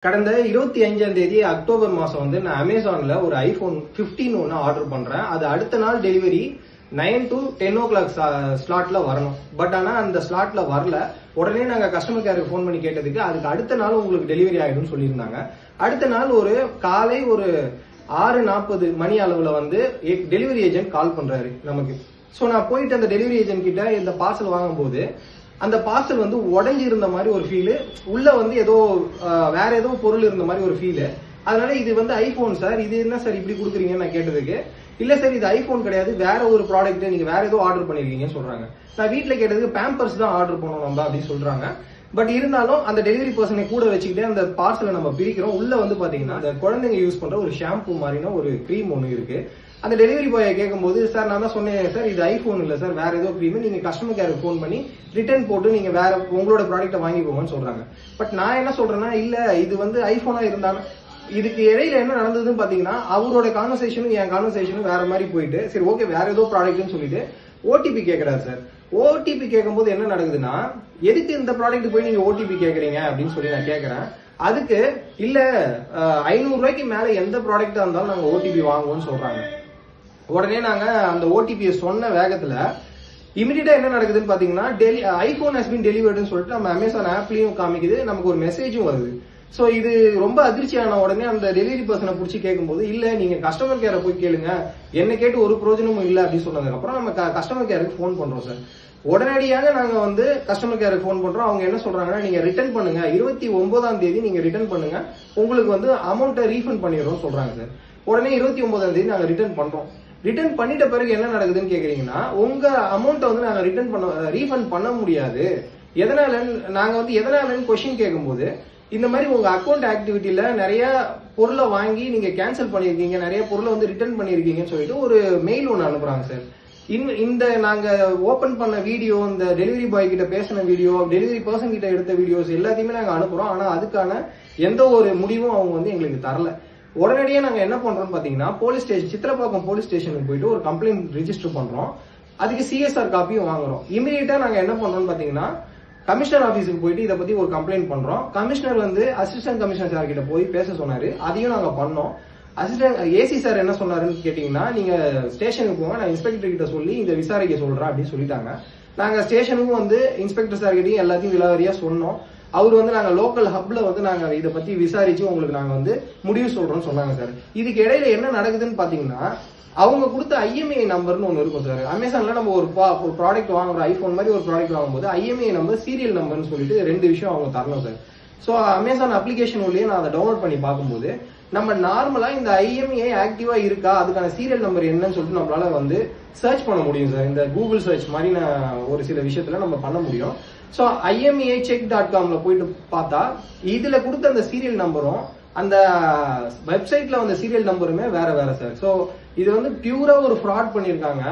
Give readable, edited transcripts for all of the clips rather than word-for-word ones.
கடந்த 25ஆம் தேதி அக்டோபர் மாசம் வந்து நான் அமேசான்ல ஒரு ஐபோன் 15 ஒன்னு ஆர்டர் பண்றேன். அது அடுத்த நாள் டெலிவரி 9 to 10 o'clock ஸ்லாட்ல வரணும். பட் ஆனா அந்த ஸ்லாட்ல வரல. உடனே நாங்க கஸ்டமர் கேருக்கு போன் பண்ணி கேட்டதுக்கு அதுக்கு அடுத்த நாள் உங்களுக்கு டெலிவரி ஆயிடும் சொல்லியிருந்தாங்க. அடுத்த நாள் ஒரு காலை ஒரு 6:40 மணி அளவுல வந்து டெலிவரி ஏஜென்ட் கால் பண்றாரு நமக்கு. சோ நான் போயிட்டு அந்த டெலிவரி ஏஜென்ட் கிட்ட இந்த பார்சல் வாங்கும்போது அந்த பார்சல் வந்து உடஞ்சி இருந்த மாதிரி ஒரு ஃபீல், உள்ள வந்து ஏதோ வேற ஏதோ பொருள் இருந்த மாதிரி ஒரு ஃபீல். அதனால இது வந்து ஐபோன் சார், இது என்ன சார் இப்படி கொடுக்குறீங்கன்னு நான் கேட்டதுக்கு, இல்ல சார் இது ஐபோன் கிடையாது, வேற ஒரு ப்ராடக்ட், நீங்க வேற ஏதோ ஆர்டர் பண்ணிருக்கீங்கன்னு சொல்றாங்க. நான் வீட்டுல கேட்டதுக்கு பேம்பர்ஸ் தான் ஆர்டர் பண்ணோம் நம்ம அப்படின்னு சொல்றாங்க. பட் இருந்தாலும் அந்த டெலிவரி பர்சனை கூட வச்சுக்கிட்டே அந்த பார்சலை நம்ம பிரிக்கிறோம். உள்ள வந்து பாத்தீங்கன்னா அந்த குழந்தைங்க யூஸ் பண்ற ஒரு ஷாம்பு மாதிரினா ஒரு கிரீம் ஒண்ணு இருக்கு. அந்த டெலிவரி பாயை கேட்கும்போது, சார் நான் தான் சொன்னேன் சார் இது ஐபோன் இல்ல சார், வேற ஏதோ கிரீம், நீங்க கஸ்டமர் கேருக்கு போன் பண்ணி ரிட்டர்ன் போட்டு நீங்க வேற உங்களோட ப்ராடக்ட்டை வாங்கிக்கோங்கன்னு சொல்றாங்க. பட் நான் என்ன சொல்றேன்னா, இல்ல இது வந்து ஐபோனா இருந்தாலும் இதுக்கு இடையில என்ன நடந்ததுன்னு பாத்தீங்கன்னா, அவரோட கான்வர்சேஷனும் என் கான்வர்சேஷனும் வேற மாதிரி போயிட்டு, சரி ஓகே வேற ஏதோ ப்ராடக்ட்னு சொல்லிட்டு ஓடிபி கேட்கிறாரு சார். ஓடிபி கேட்கும்போது என்ன நடக்குதுன்னா, எதுக்கு இந்த ப்ராடக்ட் போய் நீங்க ஓடிபி கேக்குறீங்க அப்படின்னு சொல்லி நான் கேட்கறேன். அதுக்கு இல்ல 500 ரூபாய்க்கு மேல எந்த ப்ராடக்டா இருந்தாலும் நாங்க ஓடிபி வாங்குவோம்னு சொல்றாங்க. உடனே நாங்க அந்த ஓடிபியை சொன்ன வேகத்துல இமிடியேட்டா என்ன நடக்குதுன்னு பாத்தீங்கன்னா, ஐபோன் ஹஸ் பீன் டெலிவர்டுன்னு சொல்லிட்டு நம்ம அமேசான் ஆப்லயும் காமிக்குது, நமக்கு ஒரு மெசேஜும் வருது. சோ இது ரொம்ப அதிர்ச்சியான உடனே அந்த டெலிவரி பர்சனை புடிச்சு கேட்கும்போது, இல்ல நீங்க கஸ்டமர் கேரை போய் கேளுங்க, என்ன கேட்டு ஒரு பிரயோஜனமும் இல்ல அப்படின்னு சொன்னதுக்கு அப்புறம் நம்ம கஸ்டமர் கேருக்கு போன் பண்றோம் சார். உடனடியாக நாங்க வந்து கஸ்டமர் கேருக்கு போன் பண்றோம். அவங்க என்ன சொல்றாங்கன்னா, நீங்க ரிட்டர்ன் பண்ணுங்க, 29ஆம் தேதி நீங்க ரிட்டர்ன் பண்ணுங்க, உங்களுக்கு வந்து அமௌண்ட்டை ரீஃபண்ட் பண்ணிடுறோம் சொல்றாங்க சார். உடனே 29ஆம் தேதி நாங்க ரிட்டர்ன் பண்றோம். ரிட்டர்ன் பண்ணிட்ட பிறகு என்ன நடக்குதுன்னு கேக்குறீங்கன்னா, உங்க அமௌண்ட்டை வந்து நாங்க ரீஃபண்ட் பண்ண முடியாது. எதனால நாங்க வந்து எதனாலன்னு கொஸ்டின் கேட்கும்போது, இந்த மாதிரி உங்க அக்கௌண்ட் ஆக்டிவிட்டியில நிறைய பொருளை வாங்கி நீங்க கேன்சல் பண்ணிருக்கீங்க, நிறைய பொருளை வந்து ரிட்டர்ன் பண்ணிருக்கீங்கன்னு சொல்லிட்டு ஒரு மெயில் ஒன்னு அனுப்புறாங்க சார். இந்த நாங்க ஓபன் பண்ண வீடியோ, இந்த டெலிவரி பாய் கிட்ட பேசின வீடியோ, டெலிவரி பர்சன் கிட்ட எடுத்த வீடியோஸ் எல்லாத்தையுமே நாங்க அனுப்புறோம். ஆனா அதுக்கான எந்த ஒரு முடிவும் அவங்க வந்து எங்களுக்கு தரல. உடனடியே நாங்க என்ன பண்றோம்னு பாத்தீங்கன்னா, போலீஸ் ஸ்டேஷன், சித்திரப்பாக்கம் போலீஸ் ஸ்டேஷனுக்கு போயிட்டு ஒரு கம்ப்ளைண்ட் ரிஜிஸ்டர் பண்றோம். அதுக்கு சிஎஸ்ஆர் காப்பியும் வாங்குறோம். இமீடியட்டா நாங்க என்ன பண்றோம்னு பாத்தீங்கன்னா, கமிஷனர் ஆபீஸுக்கு போயிட்டு இதை பத்தி ஒரு கம்ப்ளைண்ட் பண்றோம். கமிஷனர் வந்து அசிஸ்டன்ட் கமிஷனர் சார் கிட்ட போய் பேச சொன்னாரு, அதையும் நாங்க பண்ணோம். அசிஸ்டன்ட் ஏசி சார் என்ன சொன்னாருன்னு கேட்டீங்கன்னா, நீங்க ஸ்டேஷனுக்கு போங்க, நான் இன்ஸ்பெக்டர் கிட்ட சொல்லி இதை விசாரிக்க சொல்றேன் அப்படின்னு சொல்லிட்டாங்க. நாங்க ஸ்டேஷனுக்கும் வந்து இன்ஸ்பெக்டர் சார் கிட்டையும் எல்லாத்தையும் விலாவரியா சொன்னோம். அவர் வந்து நாங்க லோக்கல் ஹப்ல வந்து நாங்க இதை பத்தி விசாரிச்சு உங்களுக்கு நாங்க வந்து முடிவு சொல்றோம்னு சொன்னாங்க சார். இதுக்கு இடையில என்ன நடக்குதுன்னு பாத்தீங்கன்னா, அவங்க கொடுத்த ஐஎம்ஐ நம்பர்னு ஒன்னு இருக்கும் சார். அமேசான்ல நம்ம ஒரு ப்ராடக்ட் வாங்குறோம், ஐபோன் மாதிரி ஒரு ப்ராடக்ட் வாங்கும்போது ஐஎம்ஐ நம்பர், சீரியல் நம்பர்னு சொல்லிட்டு 2 விஷயம் அவங்க தரணும் சார். சோ அமேசான் அப்ளிகேஷன் உள்ளே நான் அதை டவுன்லோட் பண்ணி பார்க்கும்போது, நம்ம நார்மலா இந்த ஐஎம்ஐ ஆக்டிவா இருக்கா, அதுக்கான சீரியல் நம்பர் என்னன்னு சொல்லிட்டு நம்மளால வந்து சர்ச் பண்ண முடியும் சார். இந்த கூகுள் சர்ச் மாதிரி ஒரு சில விஷயத்துல நம்ம பண்ண முடியும். சோ IMEIcheck.comல போயிட்டு பார்த்தா இதுல கொடுத்த அந்த சீரியல் நம்பரும் அந்த வெப்சைட்ல வந்த சீரியல் நம்பருமே வேற வேற சார். சோ இது வந்து பியூரா ஒரு ஃப்ராட் பண்ணிருக்காங்க.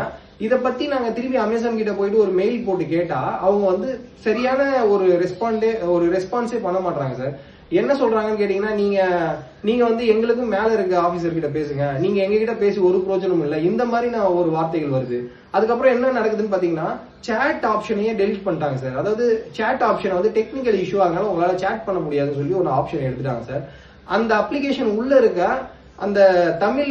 இத பத்தி நாங்க திரும்பி அமேசான் கிட்ட போயிட்டு ஒரு மெயில் போட்டு கேட்டா அவங்க வந்து சரியான ஒரு ரெஸ்பான்ஸே பண்ண மாட்டாங்க சார். என்ன சொல்றாங்கன்னு கேட்டீங்கன்னா, நீங்க வந்து எங்களுக்கும் மேல இருக்க ஆபீசர் கிட்ட பேசுங்க, நீங்க எங்க கிட்ட பேசி ஒரு பிரயோஜனமும் இல்ல, இந்த மாதிரி ஒரு வார்த்தைகள் வருது. அதுக்கப்புறம் என்ன நடக்குதுன்னு பாத்தீங்கன்னா, சேட் ஆப்ஷனையே டெலிட் பண்ணிட்டாங்க சார். அதாவது சேட் ஆப்ஷன் வந்து டெக்னிக்கல் இஷ்யூ ஆகனால உங்களால சேட் பண்ண முடியாதுன்னு சொல்லி ஒரு ஆப்ஷன் எடுத்துட்டாங்க சார். அந்த அப்ளிகேஷன் உள்ள இருக்க அந்த தமிழ்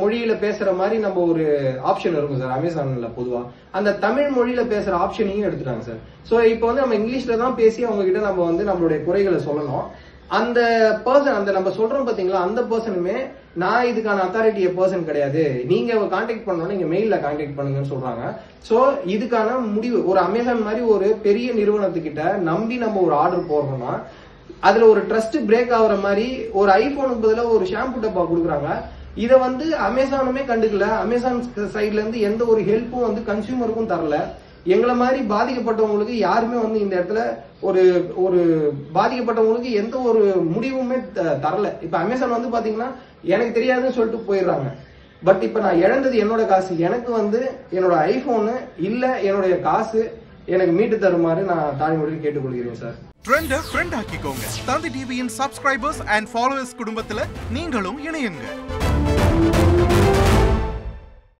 மொழியில பேசுற மாதிரி நம்ம ஒரு ஆப்ஷன் இருக்கும் சார் அமேசான்ல பொதுவா. அந்த தமிழ் மொழியில பேசுற ஆப்ஷனையும் எடுத்துட்டாங்க சார். சோ இப்போ வந்து நம்ம இங்கிலீஷ்ல தான் பேசி அவங்க கிட்ட நம்ம வந்து நம்மளுடைய குறைகளை சொல்லணும். அந்த பர்சன், அந்த நம்ம சொல்றோம் பாத்தீங்களா, அந்த பர்சனுமே நான் இதுக்கான அத்தாரிட்டிய பர்சன் கிடையாது, நீங்க கான்டாக்ட் பண்ணணும், நீங்க மெயில்ல கான்டாக்ட் பண்ணுங்கன்னு சொல்றாங்க. சோ இதுக்கான முடிவு ஒரு அமேசான் மாதிரி ஒரு பெரிய நிறுவனத்துக்கிட்ட நம்பி நம்ம ஒரு ஆர்டர் போடுறோம்னா, அதுல ஒரு ட்ரஸ்ட் பிரேக் ஆகுற மாதிரி ஒரு ஐபோனுக்கு பதிலா ஒரு ஷாம்பு டப்பா கொடுக்குறாங்க. இத வந்து அமேசானுமே கண்டுக்கல. அமேசான் சைட்ல இருந்து எந்த ஒரு ஹெல்ப்பும் வந்து கன்சியூமருக்கும் தரல. எங்களை மாதிரி பாதிக்கப்பட்டவங்களுக்கு யாருமே வந்து இந்த இடத்துல ஒரு பாதிக்கப்பட்டவங்களுக்கு எந்த ஒரு முடிவுமே தரல. இப்ப அமேசான் வந்து பாத்தீங்கன்னா எனக்கு தெரியாதுன்னு சொல்லிட்டு போயிடுறாங்க. பட் இப்ப நான் இழந்தது என்னோட காசு, எனக்கு வந்து என்னோட ஐபோனு இல்ல என்னுடைய காசு எனக்கு மீட்டு தருமாறு நான் தாழ்மையுடன் கேட்டுக்கொள்கிறேன் சார். ட்ரெண்ட ஃப்ரெண்ட் ஆக்கிக்கோங்க. தந்தி டிவியின் சப்ஸ்கிரைபர்ஸ் அண்ட் ஃபாலோவர்ஸ் குடும்பத்துல நீங்களும் இணையுங்க.